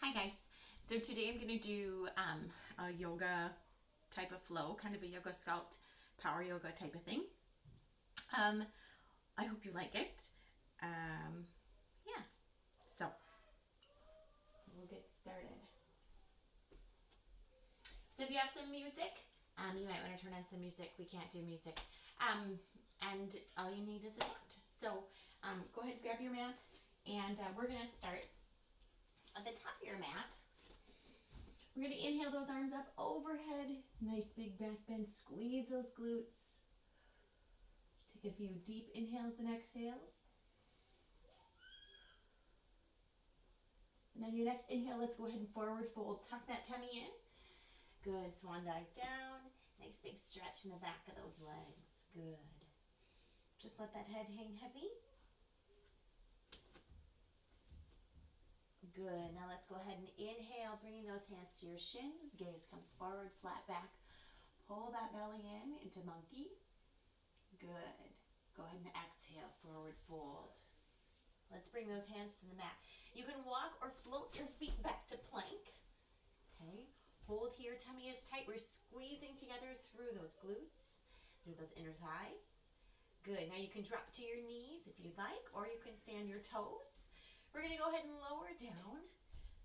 Hi guys. So today I'm going to do a yoga type of flow, kind of a yoga sculpt, power yoga type of thing. I hope you like it. Yeah. So we'll get started. So if you have some music, you might want to turn on some music. We can't do music. And all you need is a mat. So go ahead and grab your mat, and we're going to start at the top of your mat. We're going to inhale those arms up overhead. Nice big back bend. Squeeze those glutes. Take a few deep inhales and exhales. And then your next inhale, let's go ahead and forward fold. Tuck that tummy in. Good. Swan dive down. Nice big stretch in the back of those legs. Good. Just let that head hang heavy. Good. Now let's go ahead and inhale, bringing those hands to your shins. Gaze comes forward, flat back. Pull that belly in into monkey. Good. Go ahead and exhale, forward fold. Let's bring those hands to the mat. You can walk or float your feet back to plank. Okay. Hold here, tummy is tight. We're squeezing together through those glutes, through those inner thighs. Good. Now you can drop to your knees if you'd like, or you can stay on your toes. We're going to go ahead and lower down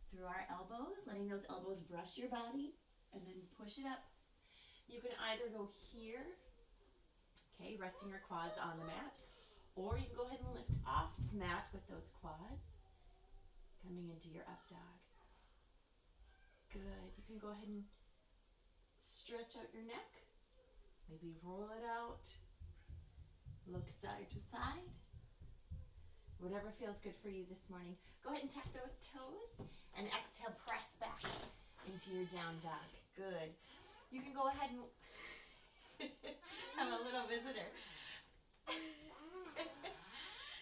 through our elbows, letting those elbows brush your body, and then push it up. You can either go here, okay, resting your quads on the mat, or you can go ahead and lift off the mat with those quads, coming into your up dog. Good. You can go ahead and stretch out your neck, maybe roll it out, look side to side. Whatever feels good for you this morning. Go ahead and tuck those toes and exhale, press back into your down dog. Good. You can go ahead and have a little visitor.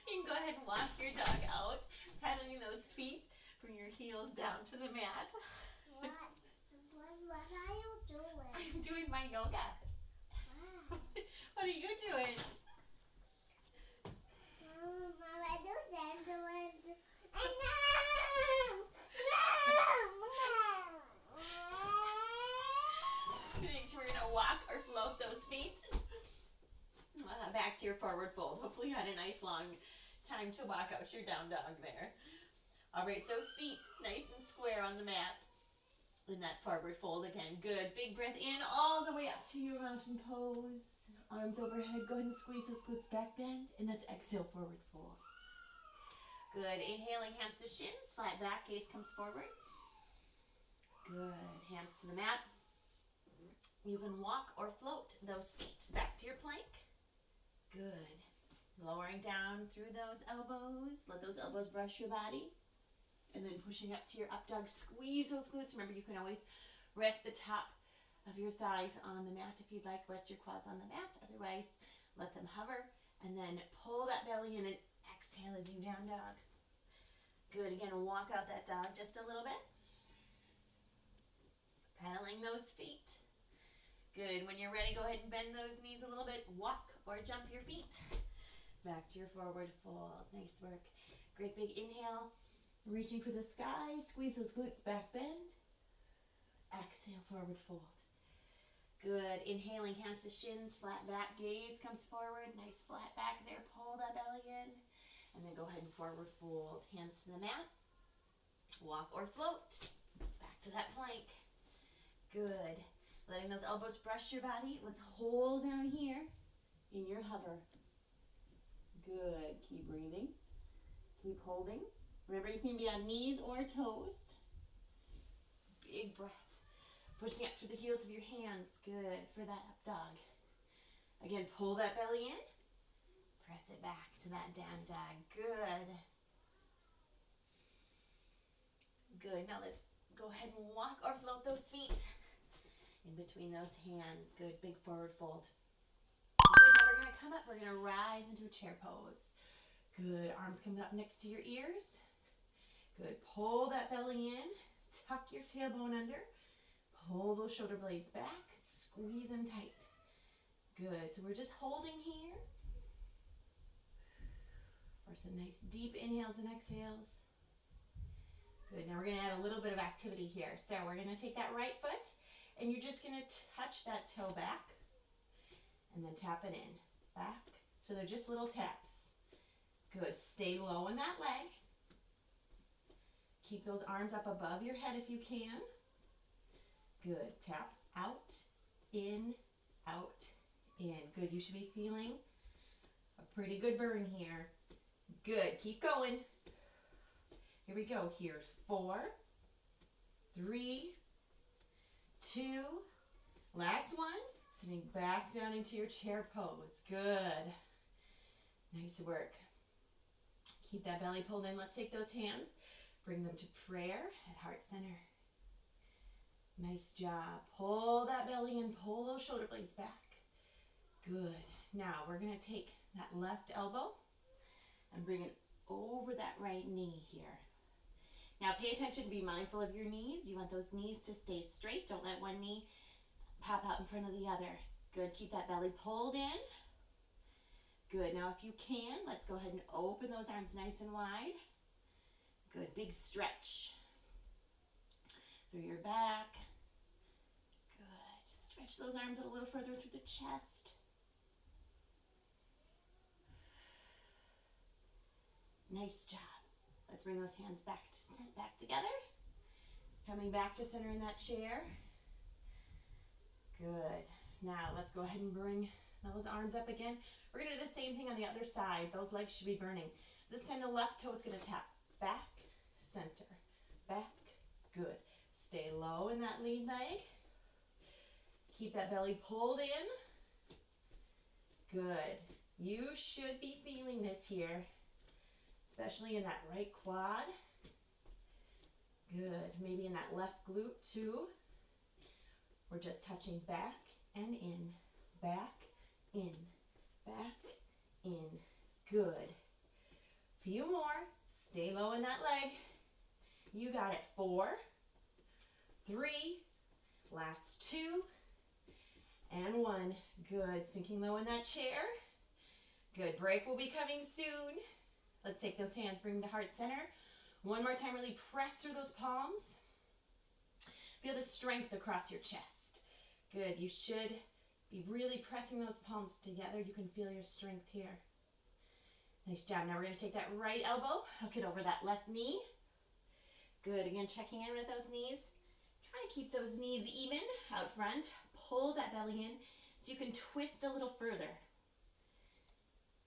You can go ahead and walk your dog out, pedaling those feet. Bring your heels down to the mat. What are you doing? I'm doing my yoga. What are you doing? We're going to walk or float those feet back to your forward fold. Hopefully you had a nice long time to walk out your down dog there. All right, so feet nice and square on the mat in that forward fold again. Good. Big breath in all the way up to your mountain pose. Arms overhead. Go ahead and squeeze those glutes back bend. And let's exhale, forward fold. Good. Inhaling, hands to shins. Flat back, gaze comes forward. Good. Hands to the mat. You can walk or float those feet back to your plank. Good. Lowering down through those elbows. Let those elbows brush your body. And then pushing up to your up dog. Squeeze those glutes. Remember, you can always rest the top of your thighs on the mat if you'd like. Rest your quads on the mat. Otherwise, let them hover. And then pull that belly in and exhale as you down dog. Good. Again, walk out that dog just a little bit. Pedaling those feet. Good. When you're ready, go ahead and bend those knees a little bit. Walk or jump your feet. Back to your forward fold. Nice work. Great big inhale. Reaching for the sky. Squeeze those glutes back bend. Exhale, forward fold. Good. Inhaling, hands to shins, flat back. Gaze comes forward. Nice flat back there. Pull that belly in. And then go ahead and forward fold. Hands to the mat. Walk or float. Back to that plank. Good. Letting those elbows brush your body. Let's hold down here in your hover. Good. Keep breathing. Keep holding. Remember, you can be on knees or toes. Big breath. Pushing up through the heels of your hands. Good for that up dog. Again, pull that belly in. Press it back to that down dog. Good. Good. Now let's go ahead and walk or float those feet in between those hands. Good. Big forward fold. Good. Now we're going to come up. We're going to rise into a chair pose. Good. Arms coming up next to your ears. Good. Pull that belly in. Tuck your tailbone under. Pull those shoulder blades back. Squeeze them tight. Good. So we're just holding here for some nice deep inhales and exhales. Good, now we're gonna add a little bit of activity here. So we're gonna take that right foot and you're just gonna touch that toe back and then tap it in, back. So they're just little taps. Good, stay low in that leg. Keep those arms up above your head if you can. Good, tap out, in, out, in. Good, you should be feeling a pretty good burn here. Good, keep going. Here we go, here's 4, 3, 2, last one. Sitting back down into your chair pose. Good. Nice work. Keep that belly pulled in. Let's take those hands, bring them to prayer at heart center. Nice job. Pull that belly in, pull those shoulder blades back. Good. Now we're going to take that left elbow and bring it over that right knee here. Now pay attention, be mindful of your knees. You want those knees to stay straight. Don't let one knee pop out in front of the other. Good, keep that belly pulled in. Good, now if you can, let's go ahead and open those arms nice and wide. Good, big stretch through your back. Good, stretch those arms a little further through the chest. Nice job. Let's bring those hands back together. Coming back to center in that chair. Good. Now let's go ahead and bring those arms up again. We're going to do the same thing on the other side. Those legs should be burning. So this time the left toe is going to tap back, center, back. Good. Stay low in that lead leg. Keep that belly pulled in. Good. You should be feeling this here, especially in that right quad. Good. Maybe in that left glute too. We're just touching back and in, back, in, back, in. Good. Few more. Stay low in that leg. You got it. 4, 3, last 2, and 1. Good. Sinking low in that chair. Good. Break will be coming soon. Let's take those hands, bring them to heart center. One more time, really press through those palms. Feel the strength across your chest. Good, you should be really pressing those palms together. You can feel your strength here. Nice job. Now we're going to take that right elbow, hook it over that left knee. Good, again, checking in with those knees. Try to keep those knees even out front. Pull that belly in so you can twist a little further.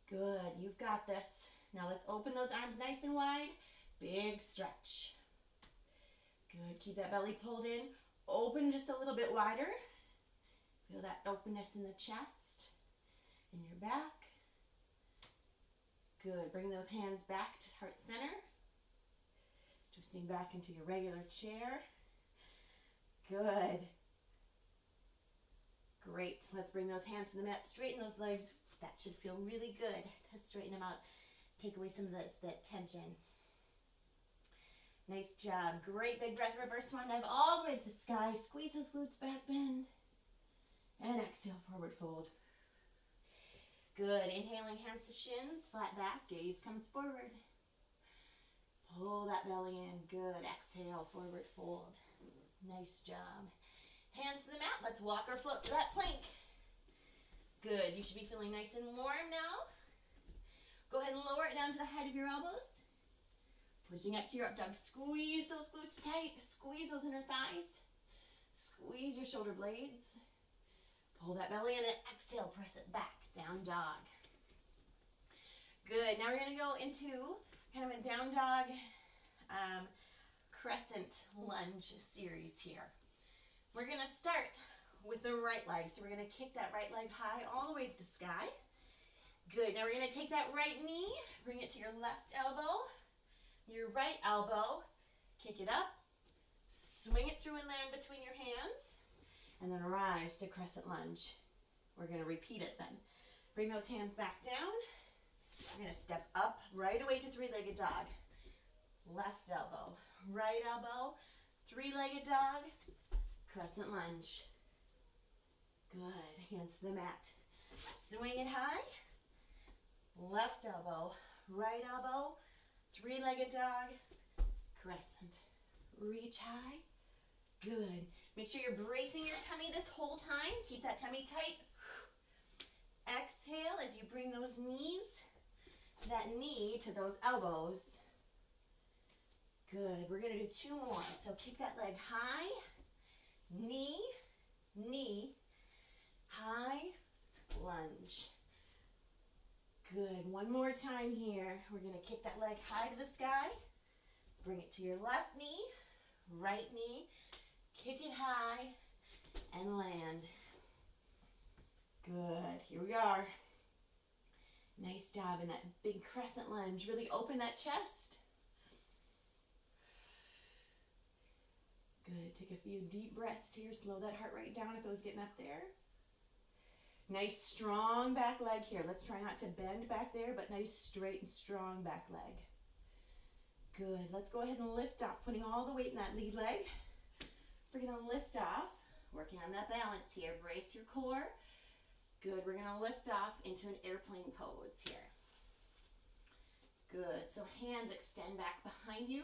Good, you've got this. Now let's open those arms nice and wide. Big stretch. Good, keep that belly pulled in. Open just a little bit wider. Feel that openness in the chest, in your back. Good, bring those hands back to heart center. Twisting back into your regular chair. Good. Great, let's bring those hands to the mat, straighten those legs. That should feel really good to straighten them out. Take away some of that tension. Nice job. Great big breath. Reverse swan dive all the way to the sky. Squeeze those glutes back, bend. And exhale, forward fold. Good. Inhaling, hands to shins, flat back, gaze comes forward. Pull that belly in. Good. Exhale, forward fold. Nice job. Hands to the mat. Let's walk or float to that plank. Good. You should be feeling nice and warm now. Go ahead and lower it down to the height of your elbows. Pushing up to your up dog. Squeeze those glutes tight. Squeeze those inner thighs. Squeeze your shoulder blades. Pull that belly in and exhale. Press it back. Down dog. Good. Now we're going to go into kind of a down dog crescent lunge series here. We're going to start with the right leg. So we're going to kick that right leg high all the way to the sky. Good. Now we're going to take that right knee, bring it to your left elbow, your right elbow, kick it up, swing it through and land between your hands, and then rise to crescent lunge. We're going to repeat it then. Bring those hands back down. We're going to step up right away to three-legged dog. Left elbow, right elbow, three-legged dog, crescent lunge. Good. Hands to the mat. Swing it high. Left elbow, right elbow, three-legged dog, crescent. reach high. Good. Make sure you're bracing your tummy this whole time. Keep that tummy tight. Exhale as you bring those knees, that knee to those elbows. Good. We're going to do 2 more. So kick that leg high, knee, knee, high, lunge. Good. One more time here. We're going to kick that leg high to the sky. Bring it to your left knee, right knee. Kick it high and land. Good. Here we are. Nice job in that big crescent lunge. Really open that chest. Good. Take a few deep breaths here. Slow that heart rate down if it was getting up there. Nice strong back leg here. Let's try not to bend back there, but nice straight and strong back leg. Good. Let's go ahead and lift off, putting all the weight in that lead leg. We're going to lift off, working on that balance here. Brace your core. Good. We're going to lift off into an airplane pose here. Good. So hands extend back behind you.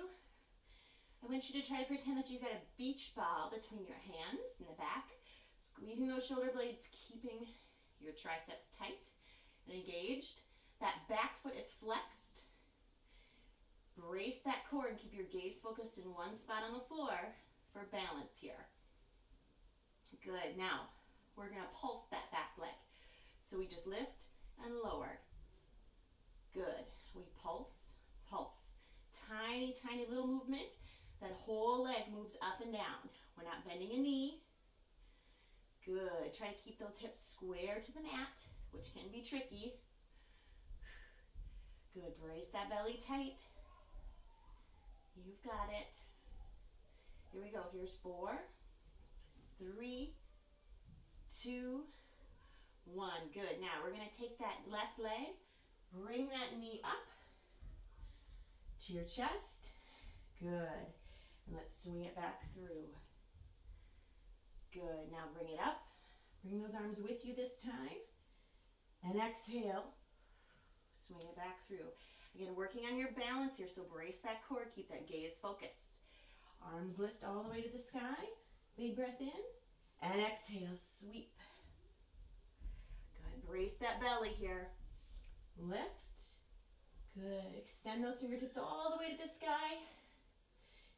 I want you to try to pretend that you've got a beach ball between your hands in the back, squeezing those shoulder blades, keeping your triceps tight and engaged. That back foot is flexed. Brace that core and keep your gaze focused in one spot on the floor for balance here. Good. Now, we're going to pulse that back leg. So we just lift and lower. Good. We pulse, pulse. Tiny, tiny little movement. That whole leg moves up and down. We're not bending a knee. Good. Try to keep those hips square to the mat, which can be tricky. Good. Brace that belly tight. You've got it. Here we go. Here's 4, 3, 2, 1. Good. Now we're going to take that left leg, bring that knee up to your chest. Good. And let's swing it back through. Good. Now bring it up. Bring those arms with you this time. And exhale. Swing it back through. Again, working on your balance here, so brace that core. Keep that gaze focused. Arms lift all the way to the sky. Big breath in. And exhale, sweep. Good. Brace that belly here. Lift. Good. Extend those fingertips all the way to the sky.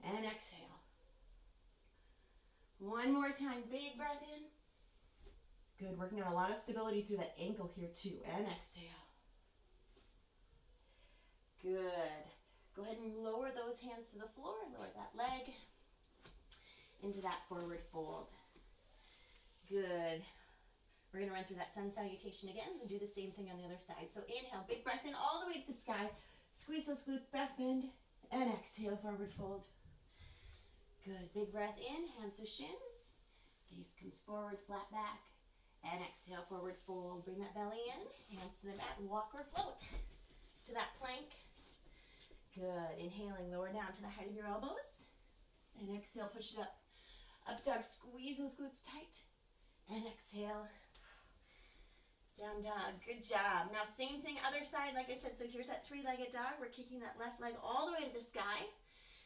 And exhale. One more time. Big breath in. Good. Working on a lot of stability through that ankle here too. And exhale. Good. Go ahead and lower those hands to the floor. Lower that leg into that forward fold. Good. We're going to run through that sun salutation again and do the same thing on the other side. So inhale, big breath in all the way to the sky. Squeeze those glutes back, bend, and exhale, forward fold. Good. Big breath in, hands to shins. Gaze comes forward, flat back. And exhale, forward fold. Bring that belly in, hands to the mat, walk or float to that plank. Good. Inhaling, lower down to the height of your elbows. And exhale, push it up. Up dog, squeeze those glutes tight. And exhale. Down dog. Good job. Now same thing, other side, like I said. So here's that 3-legged dog. We're kicking that left leg all the way to the sky.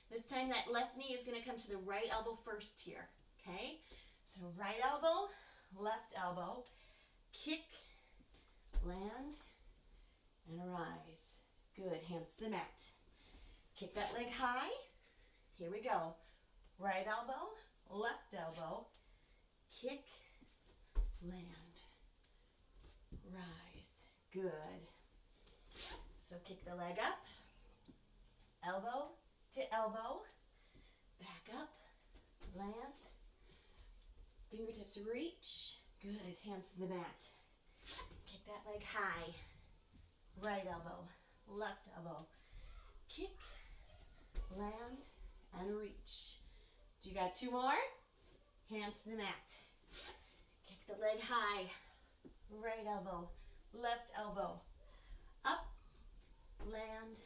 This time that left knee is going to come to the right elbow first here. Okay? So right elbow, left elbow. Kick, land, and rise. Good. Hands to the mat. Kick that leg high. Here we go. Right elbow, left elbow. Kick, land, rise. Good. So kick the leg up. Elbow to elbow. Back up. Land. Fingertips reach. Good. Hands to the mat. Kick that leg high. Right elbow, left elbow. Kick, land, and reach. You got 2 more? Hands to the mat. Kick the leg high. Right elbow, left elbow. Up, land,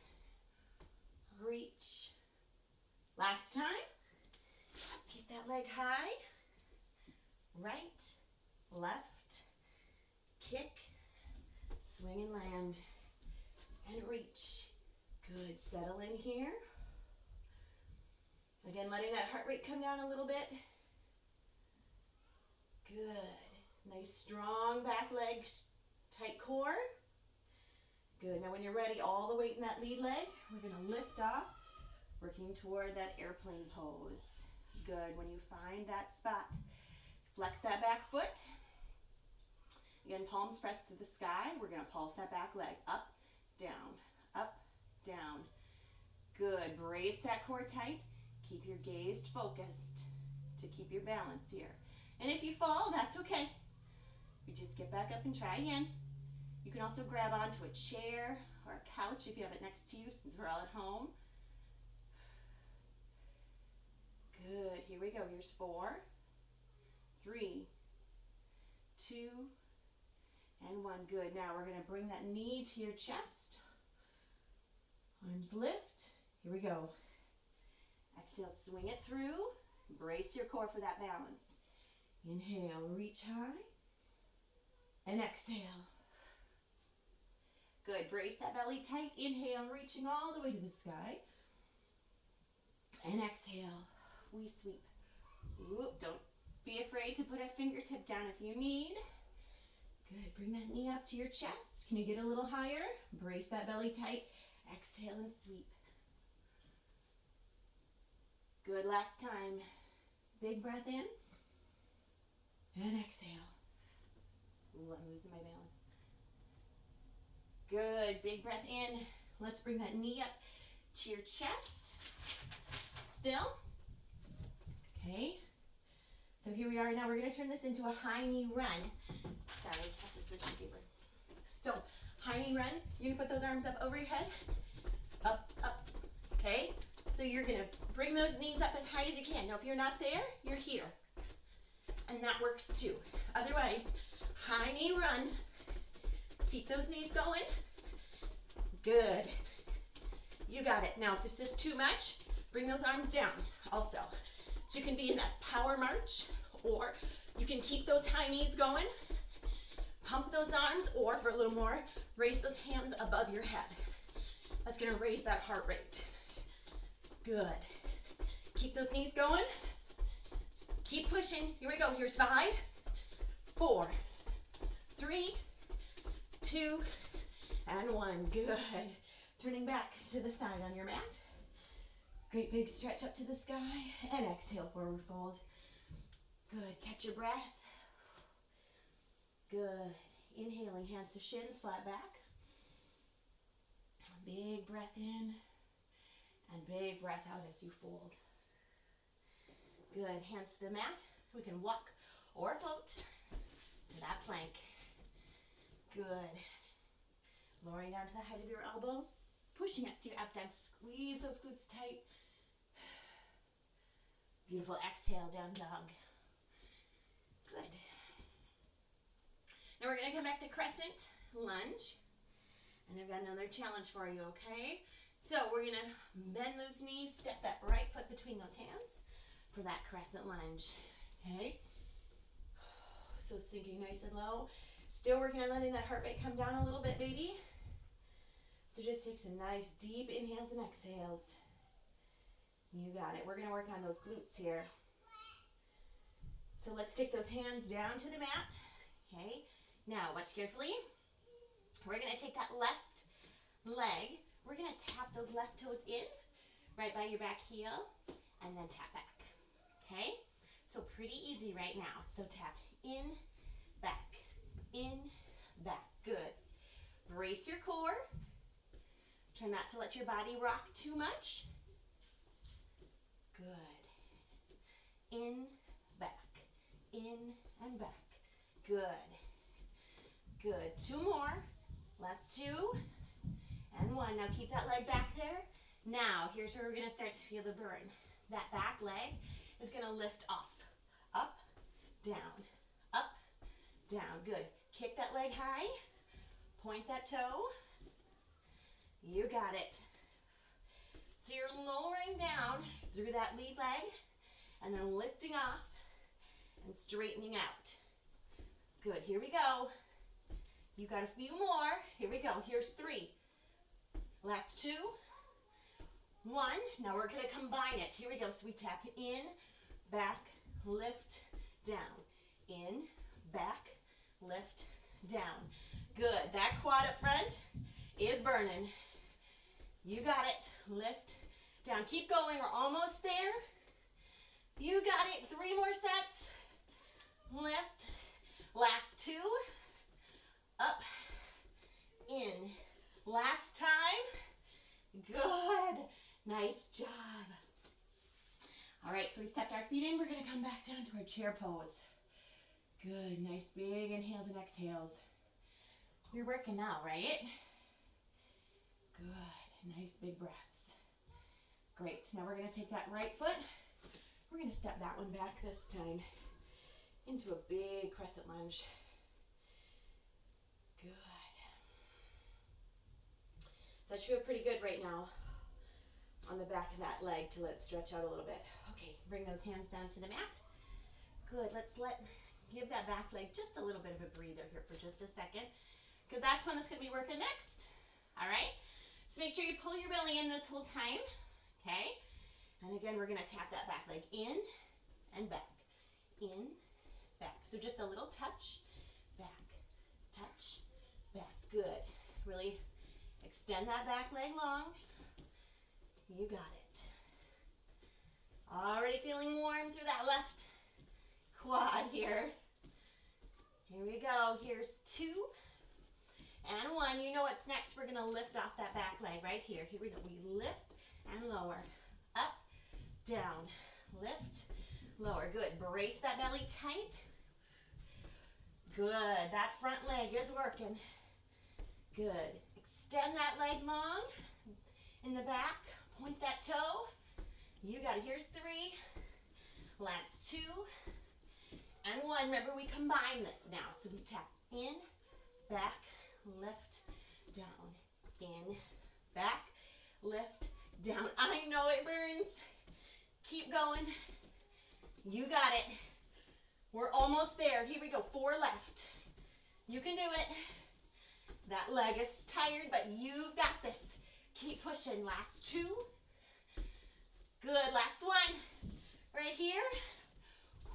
reach. Last time. Kick that leg high. Right, left, kick, swing and land, and reach. Good. Settle in here. Again, letting that heart rate come down a little bit. Good. Nice strong back leg, tight core. Good. Now when you're ready, all the weight in that lead leg, we're going to lift off, working toward that airplane pose. Good. When you find that spot, flex that back foot. Again, palms pressed to the sky. We're going to pulse that back leg up, down, up, down. Good. Brace that core tight. Keep your gaze focused to keep your balance here. And if you fall, that's okay. You just get back up and try again. You can also grab onto a chair or a couch if you have it next to you, since we're all at home. Good. Here we go. Here's 4, 3, 2, and 1. Good. Now we're going to bring that knee to your chest. Arms lift. Here we go. Exhale, swing it through. Brace your core for that balance. Inhale, reach high. And exhale. Good. Brace that belly tight. Inhale, reaching all the way to the sky. And exhale. We sweep. Whoop. Don't be afraid to put a fingertip down if you need. Good. Bring that knee up to your chest. Can you get a little higher? Brace that belly tight. Exhale and sweep. Good. Last time. Big breath in. And exhale. Ooh, I'm losing my balance. Good. Big breath in. Let's bring that knee up to your chest. Still. Okay. So here we are. Now we're going to turn this into a high knee run. Sorry, I have to switch my paper. So, high knee run. You're going to put those arms up over your head. Up, up. Okay? So you're going to bring those knees up as high as you can. Now, if you're not there, you're here. And that works too. Otherwise, high knee run. Keep those knees going. Good. You got it. Now, if this is too much, bring those arms down also. So you can be in that power march, or you can keep those high knees going. Pump those arms, or for a little more, raise those hands above your head. That's going to raise that heart rate. Good. Keep those knees going. Keep pushing. Here we go. Here's 5, 4, 3, 2, and 1. Good. Turning back to the side on your mat. Great big stretch up to the sky. And exhale, forward fold. Good. Catch your breath. Good. Inhaling, hands to shins, flat back. Big breath in. And big breath out as you fold. Good. Hands to the mat. We can walk or float to that plank. Good. Lowering down to the height of your elbows. Pushing up to your up dog. Squeeze those glutes tight. Beautiful. Exhale, down dog. Good. Now we're going to come back to crescent lunge. And I've got another challenge for you, okay? So we're going to bend those knees, step that right foot between those hands for that crescent lunge, okay? So sinking nice and low. Still working on letting that heart rate come down a little bit, baby. So just take some nice deep inhales and exhales. You got it. We're going to work on those glutes here. So let's take those hands down to the mat, okay? Now watch carefully. We're going to take that left leg. We're going to tap those left toes in, right by your back heel, and then tap back, okay? So pretty easy right now. So tap in, back, good. Brace your core. Try not to let your body rock too much. Good. In, and back. Good. Good. 2 more. Last 2. And 1. Now keep that leg back there. Now, here's where we're going to start to feel the burn. That back leg is going to lift off. Up, down, up, down. Good. Kick that leg high. Point that toe. You got it. So you're lowering down through that lead leg and then lifting off and straightening out. Good. Here we go. You got a few more. Here we go. Here's 3. Last 2. 1. 1. Now we're going to combine it. Here we go. So we tap in, back, lift, down. In, back, lift, down. Good. That quad up front is burning. You got it. Lift, down. Keep going. We're almost there. You got it. 3 more sets. Lift. Last 2. Up. In. Last time. Good. Nice job. All right, so we stepped our feet in. We're going to come back down to our chair pose. Good. Nice big inhales and exhales. You're working now, right? Good. Nice big breaths. Great. Now we're going to take that right foot. We're going to step that one back this time into a big crescent lunge. Good. So that should feel pretty good right now on the back of that leg to let it stretch out a little bit. Okay, bring those hands down to the mat. Good. Give that back leg just a little bit of a breather here for just a second, because that's when it's going to be working next. All right? So make sure you pull your belly in this whole time. Okay? And again, we're going to tap that back leg in and back. In, back. So just a little touch, back, touch, back. Good. Really extend that back leg long. You got it. Already feeling warm through that left quad here. Here we go. Here's 2 and 1. You know what's next. We're going to lift off that back leg right here. Here we go. We lift and lower. Up, down, lift, lower. Good. Brace that belly tight. Good. That front leg is working. Good. Extend that leg long in the back. Point that toe. You got it. Here's 3. Last 2 and 1. Remember, we combine this now. So we tap in, back, lift, down. In, back, lift, down. I know it burns. Keep going. You got it. We're almost there. Here we go. 4 left. You can do it. That leg is tired, but you've got this. Keep pushing. Last 2. Good. Last 1. Right here.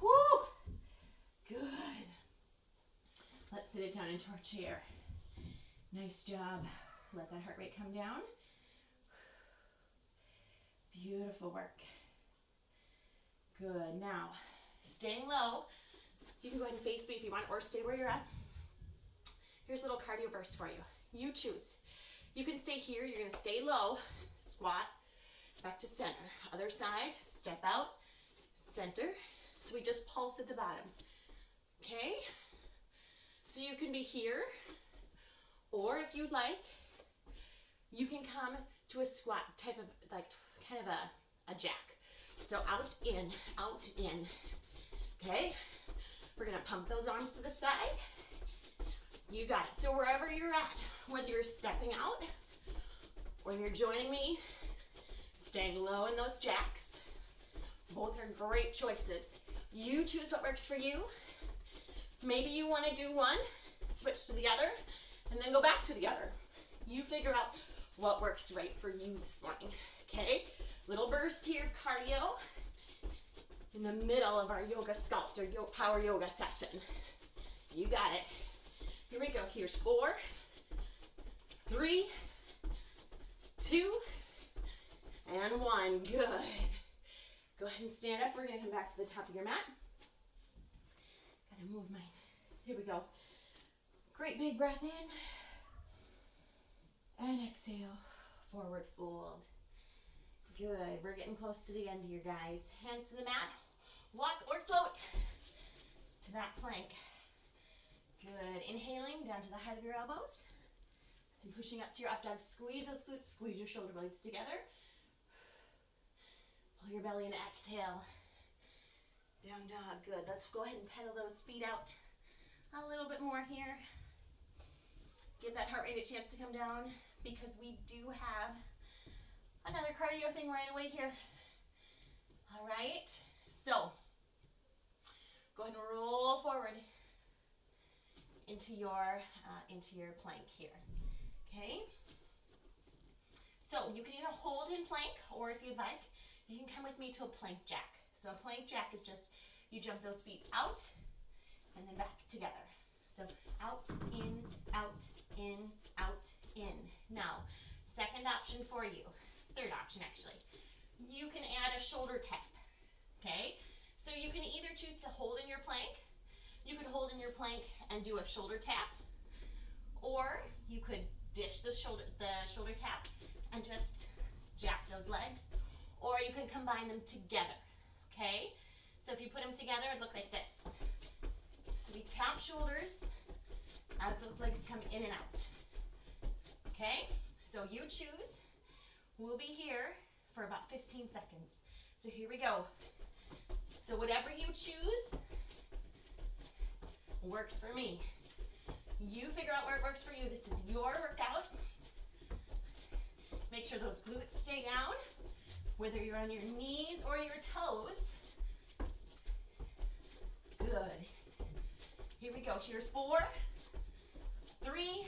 Woo. Good. Let's sit it down into our chair. Nice job. Let that heart rate come down. Beautiful work. Good. Now, staying low. You can go ahead and face me if you want, or stay where you're at. Here's a little cardio burst for you. You choose. You can stay here. You're going to stay low. Squat. Back to center. Other side. Step out. Center. So we just pulse at the bottom. Okay? So you can be here, or if you'd like, you can come to a squat type of, like, kind of a jack. So out, in, okay? We're gonna pump those arms to the side. You got it. So wherever you're at, whether you're stepping out or you're joining me, staying low in those jacks, both are great choices. You choose what works for you. Maybe you wanna do one, switch to the other, and then go back to the other. You figure out what works right for you this morning, okay? Little burst here of cardio in the middle of our yoga sculpt or power yoga session. You got it. Here we go. Here's 4, 3, 2, and 1. Good. Go ahead and stand up. We're going to come back to the top of your mat. Gotta move mine. Here we go. Great big breath in. And exhale. Forward fold. Good. We're getting close to the end here, guys. Hands to the mat. Walk or float to that plank. Good. Inhaling down to the height of your elbows. And pushing up to your up dog. Squeeze those glutes. Squeeze your shoulder blades together. Pull your belly in. Exhale. Down dog. Good. Let's go ahead and pedal those feet out a little bit more here. Give that heart rate a chance to come down, because we do have another cardio thing right away here. All right. So go ahead and roll forward into your plank here. Okay. So you can either hold in plank, or if you'd like, you can come with me to a plank jack. So a plank jack is just, you jump those feet out and then back together. So out, in, out, in, out, in. Now, second option for you, third option actually, you can add a shoulder tap, okay? So you can either choose to hold in your plank, you could hold in your plank and do a shoulder tap, or you could ditch the shoulder tap and just jack those legs, or you can combine them together, okay? So if you put them together, it'd look like this. So we tap shoulders as those legs come in and out, okay? So you choose. We'll be here for about 15 seconds. So here we go. So whatever you choose works for me. You figure out where it works for you. This is your workout. Make sure those glutes stay down, whether you're on your knees or your toes. Good. Here we go. Here's 4, 3,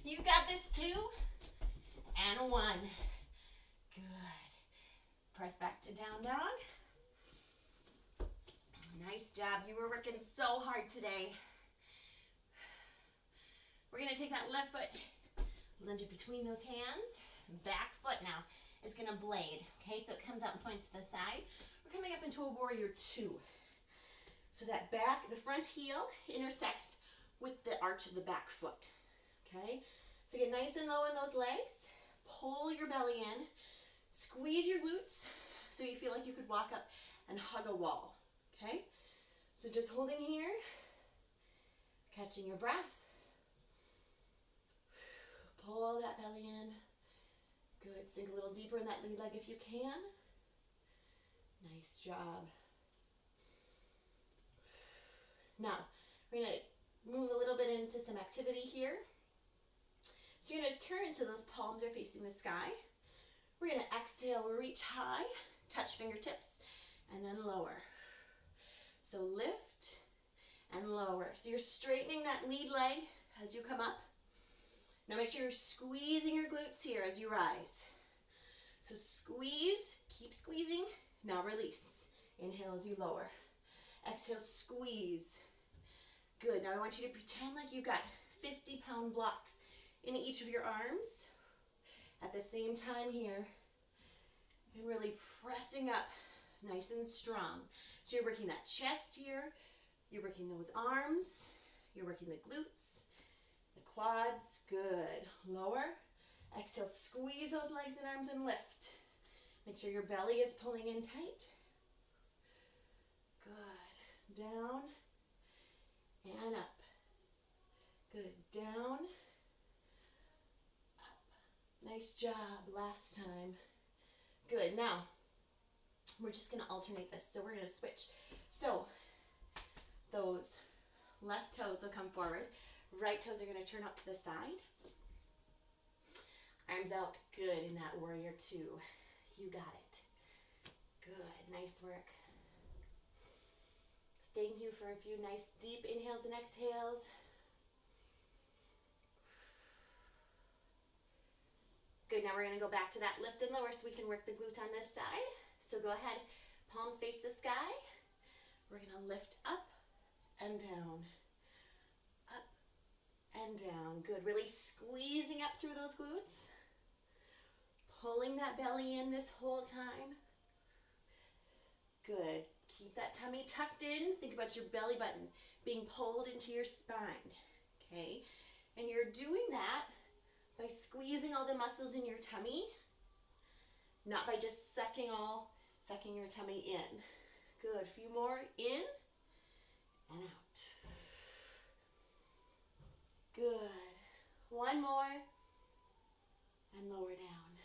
you got this, 2, and 1. Good. Press back to down dog. Nice job. You were working so hard today. We're going to take that left foot, lunge it between those hands. Back foot now is going to blade. Okay, so it comes out and points to the side. We're coming up into a warrior 2. So that the front heel intersects with the arch of the back foot. Okay, so get nice and low in those legs. Pull your belly in. Squeeze your glutes so you feel like you could walk up and hug a wall. Okay, so just holding here, catching your breath. Pull that belly in. Good. Sink a little deeper in that lead leg if you can. Nice job. Now, we're going to move a little bit into some activity here. So you're going to turn so those palms are facing the sky. We're going to exhale, reach high, touch fingertips, and then lower. So lift and lower. So you're straightening that lead leg as you come up. Now make sure you're squeezing your glutes here as you rise. So squeeze, keep squeezing. Now release. Inhale as you lower. Exhale, squeeze. Good. Now I want you to pretend like you've got 50-pound blocks in each of your arms at the same time here. And really pressing up nice and strong. So you're working that chest here. You're working those arms. You're working the glutes, the quads. Good. Lower. Exhale, squeeze those legs and arms and lift. Make sure your belly is pulling in tight. Good. Down and up. Good. Down, up. Nice job. Last time. Good. Now, we're just going to alternate this. So we're going to switch. So those left toes will come forward. Right toes are going to turn up to the side. Arms out. Good. In that warrior 2. You got it. Good. Nice work. Staying here for a few nice deep inhales and exhales. Good. Now we're going to go back to that lift and lower so we can work the glute on this side. So go ahead. Palms face the sky. We're going to lift up and down. Up and down. Good. Really squeezing up through those glutes. Pulling that belly in this whole time. Good. Keep that tummy tucked in. Think about your belly button being pulled into your spine. Okay? And you're doing that by squeezing all the muscles in your tummy, not by just sucking your tummy in. Good. A few more. In and out. Good. One more. And lower down.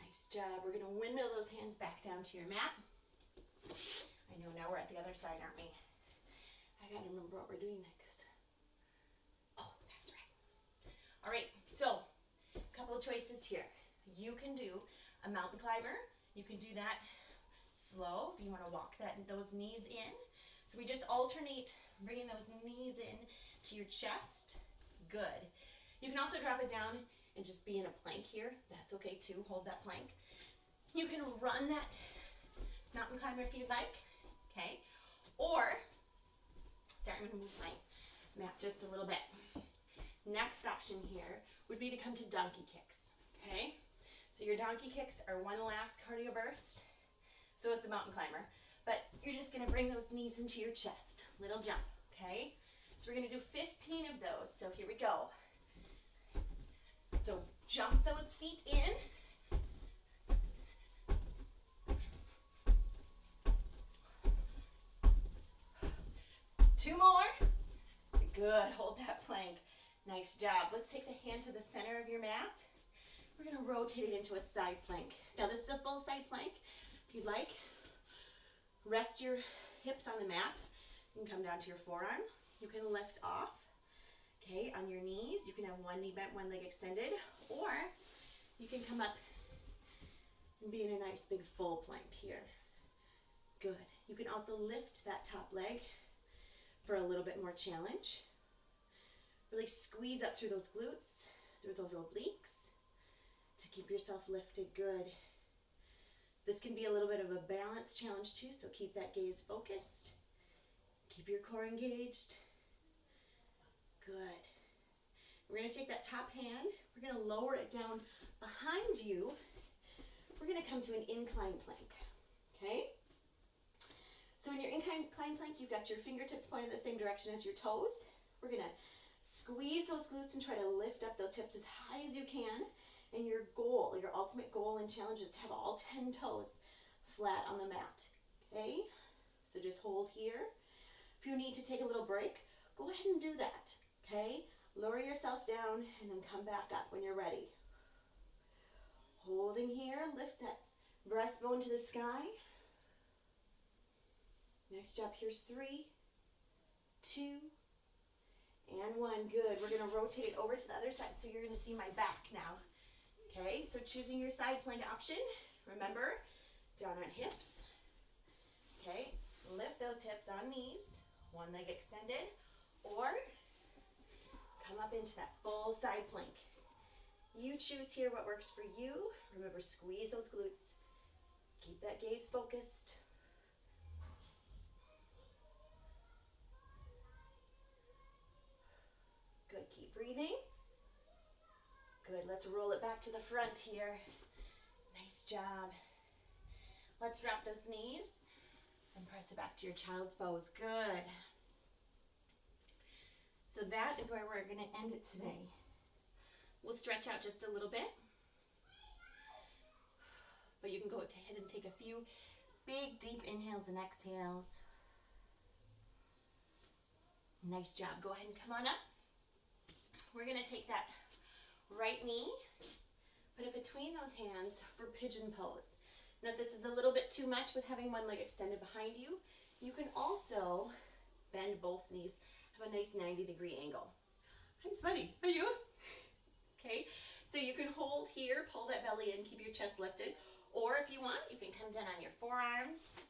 Nice job. We're going to window those hands back down to your mat. I know now we're at the other side, aren't we? I got to remember what we're doing next. Oh, that's right. All right, so a couple of choices here. You can do a mountain climber. You can do that slow if you want to walk those knees in. So we just alternate bringing those knees in to your chest. Good. You can also drop it down and just be in a plank here, that's okay too. Hold that plank. You can run that mountain climber if you'd like, okay? Or, sorry, I'm gonna move my mat just a little bit. Next option here would be to come to donkey kicks, okay? So your donkey kicks are one last cardio burst. So is the mountain climber. But you're just gonna bring those knees into your chest. Little jump, okay? So we're gonna do 15 of those. So here we go. So jump those feet in. Two more. Good, hold that plank. Nice job. Let's take the hand to the center of your mat. We're gonna rotate it into a side plank. Now this is a full side plank. If you'd like, rest your hips on the mat. You can come down to your forearm. You can lift off, okay, on your knees. You can have one knee bent, one leg extended, or you can come up and be in a nice big full plank here. Good. You can also lift that top leg for a little bit more challenge. Really squeeze up through those glutes, through those obliques to keep yourself lifted. Good. This can be a little bit of a balance challenge too, so keep that gaze focused. Keep your core engaged. Good. We're going to take that top hand, we're going to lower it down behind you. We're going to come to an incline plank, okay? So in your incline plank, you've got your fingertips pointed in the same direction as your toes. We're going to squeeze those glutes and try to lift up those hips as high as you can. And your goal, your ultimate goal and challenge is to have all 10 toes flat on the mat, okay? So just hold here. If you need to take a little break, go ahead and do that, okay? Lower yourself down and then come back up when you're ready. Holding here, lift that breastbone to the sky. Next job, here's 3, 2, and 1. Good. We're going to rotate it over to the other side, so you're going to see my back now. Okay, so choosing your side plank option. Remember, down on hips. Okay, lift those hips on knees, one leg extended, or come up into that full side plank. You choose here what works for you. Remember, squeeze those glutes. Keep that gaze focused. Good, keep breathing. Good, let's roll it back to the front here. Nice job. Let's wrap those knees and press it back to your child's pose. Good. So that is where we're gonna end it today. We'll stretch out just a little bit, but you can go ahead and take a few big, deep inhales and exhales. Nice job. Go ahead and come on up. We're gonna take that right knee, put it between those hands for pigeon pose. Now if this is a little bit too much with having one leg extended behind you, you can also bend both knees, have a nice 90-degree angle. I'm sweaty, are you? Okay, so you can hold here, pull that belly in, keep your chest lifted, or if you want, you can come down on your forearms.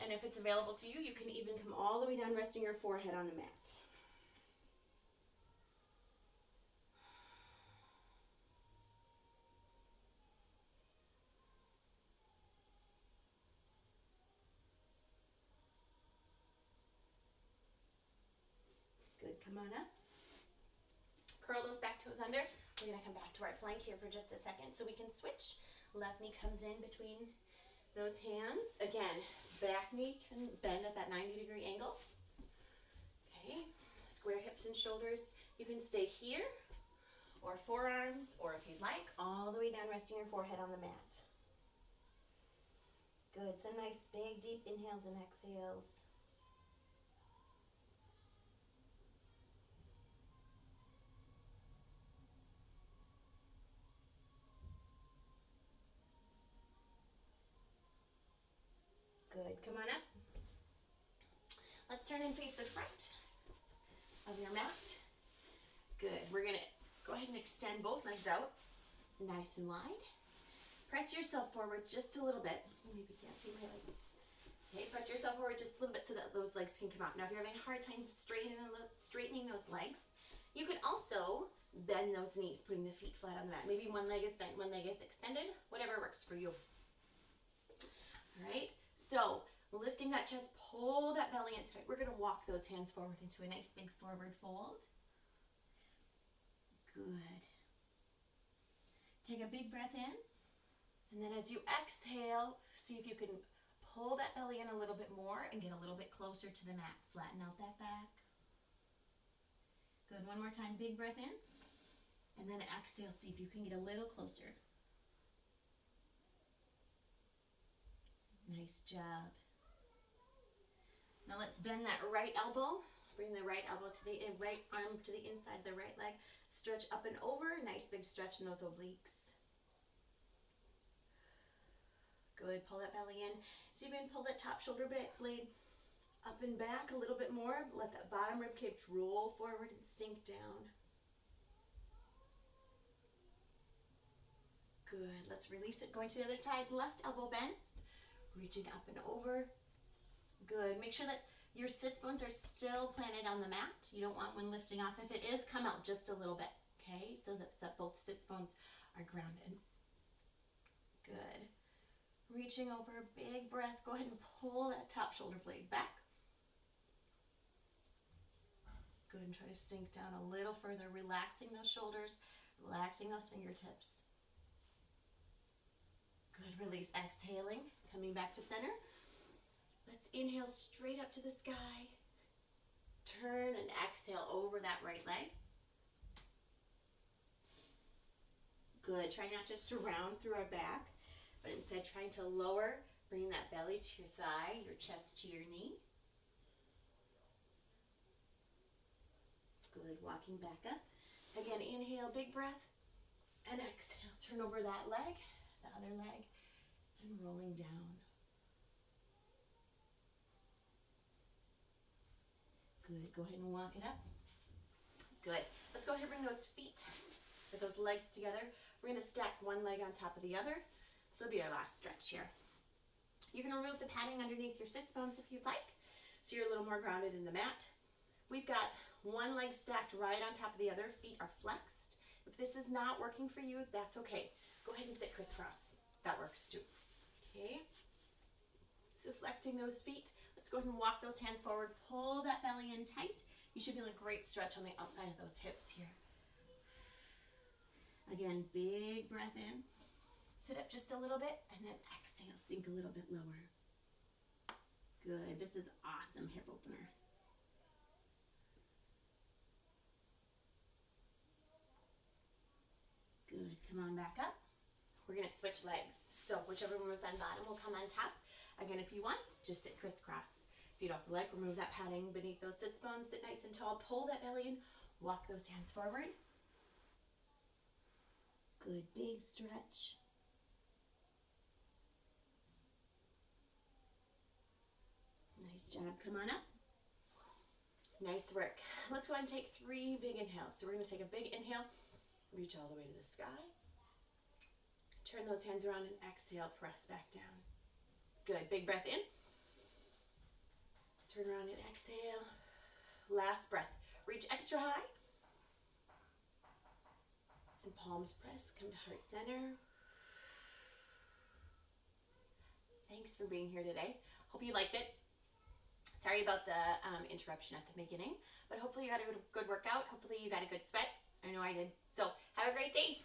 And if it's available to you, you can even come all the way down, resting your forehead on the mat. Good, come on up. Curl those back toes under. We're gonna come back to our plank here for just a second so we can switch. Left knee comes in between those hands. Again, back knee can bend at that 90-degree angle. Okay, square hips and shoulders. You can stay here, or forearms, or if you'd like, all the way down, resting your forehead on the mat. Good, some nice big deep inhales and exhales. Good, come on up. Let's turn and face the front of your mat. Good, we're gonna go ahead and extend both legs out, nice and wide. Press yourself forward just a little bit. Maybe you can't see my legs. Okay, press yourself forward just a little bit so that those legs can come out. Now if you're having a hard time straightening those legs, you can also Bend those knees, putting the feet flat on the mat. Maybe one leg is bent, one leg is extended, whatever works for you. All right, so lifting that chest, pull that belly in tight. We're gonna walk those hands forward into a nice big forward fold. Good. Take a big breath in, and then as you exhale, see if you can pull that belly in a little bit more and get a little bit closer to the mat. Flatten out that back. Good, one more time, big breath in, and then exhale, see if you can get a little closer. Nice job. Now let's bend that right elbow. Bring the right elbow to the right arm to the inside of the right leg. Stretch up and over. Nice big stretch in those obliques. Good. Pull that belly in. See if you can pull that top shoulder blade up and back a little bit more. Let that bottom rib cage roll forward and sink down. Good. Let's release it. Going to the other side. Left elbow bends. Reaching up and over. Good. Make sure that your sits bones are still planted on the mat. You don't want one lifting off. If it is, come out just a little bit, okay? So that both sits bones are grounded. Good. Reaching over, big breath. Go ahead and pull that top shoulder blade back. Good, and try to sink down a little further, relaxing those shoulders, relaxing those fingertips. Good, release, exhaling, coming back to center. Let's inhale straight up to the sky. Turn and exhale over that right leg. Good, try not just to round through our back, but instead trying to lower, bringing that belly to your thigh, your chest to your knee. Good, walking back up. Again, inhale, big breath, and exhale. Turn over that leg, the other leg, and rolling down. Good, go ahead and walk it up. Good, let's go ahead and bring those feet or those legs together. We're gonna stack one leg on top of the other. This will be our last stretch here. You can remove the padding underneath your sits bones if you'd like, so you're a little more grounded in the mat. We've got one leg stacked right on top of the other, feet are flexed. If this is not working for you, that's okay. Go ahead and sit crisscross. That works too, okay? So flexing those feet, let's go ahead and walk those hands forward, pull that belly in tight. You should feel a great stretch on the outside of those hips here. Again, big breath in, sit up just a little bit, and then exhale, sink a little bit lower. Good, this is awesome hip opener. Good, come on back up. We're gonna switch legs. So whichever one was on bottom will come on top. Again, if you want, just sit crisscross. If you'd also like, remove that padding beneath those sits bones, sit nice and tall, pull that belly in, walk those hands forward. Good, big stretch. Nice job, come on up. Nice work. Let's go ahead and take 3 big inhales. So we're gonna take a big inhale, reach all the way to the sky. Turn those hands around and exhale, press back down. Good, big breath in. Turn around and exhale. Last breath, reach extra high. And palms press, come to heart center. Thanks for being here today. Hope you liked it. Sorry about the interruption at the beginning, but hopefully you got a good workout. Hopefully you got a good sweat. I know I did. So have a great day.